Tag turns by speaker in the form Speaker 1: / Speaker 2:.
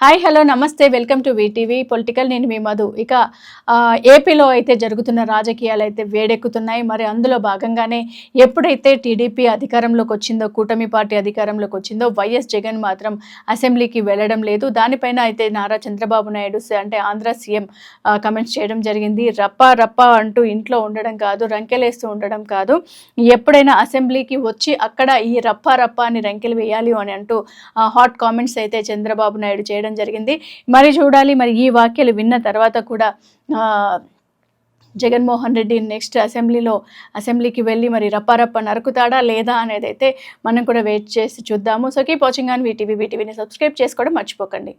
Speaker 1: Hi hello నమస్తే welcome to VTV political. నేను మీ మధు. ఇక ఏపీలో అయితే జరుగుతున్న రాజకీయాలు అయితే వేడెక్కుతున్నాయి. మరి అందులో భాగంగానే ఎప్పుడైతే టీడీపీ అధికారంలోకి వచ్చిందో, కూటమి పార్టీ అధికారంలోకి వచ్చిందో, వైఎస్ జగన్ మాత్రం అసెంబ్లీకి వెళ్ళడం లేదు. దానిపైన అయితే నారా చంద్రబాబు నాయుడు అంటే ఆంధ్ర సీఎం కమెంట్స్ చేయడం జరిగింది. రప్ప రప్ప అంటూ ఇంట్లో ఉండడం కాదు, రంకెలేస్తూ ఉండడం కాదు, ఎప్పుడైనా అసెంబ్లీకి వచ్చి అక్కడ ఈ రప్ప రప్ప అని రంకెలు వేయాలి అని అంటూ హాట్ కామెంట్స్ అయితే చంద్రబాబు నాయుడు చేయడం జరిగింది. మరి చూడాలి, మరి ఈ వ్యాఖ్యలు విన్న తర్వాత కూడా జగన్మోహన్ రెడ్డి నెక్స్ట్ అసెంబ్లీకి వెళ్ళి మరి రప్పారప్ప నరుకుతాడా లేదా అనేది అయితే మనం కూడా వెయిట్ చేసి చూద్దాము. సో కీప్ వాచింగ్ ఆన్ వీటీవీని సబ్స్క్రైబ్ చేసుకోవడం మర్చిపోకండి.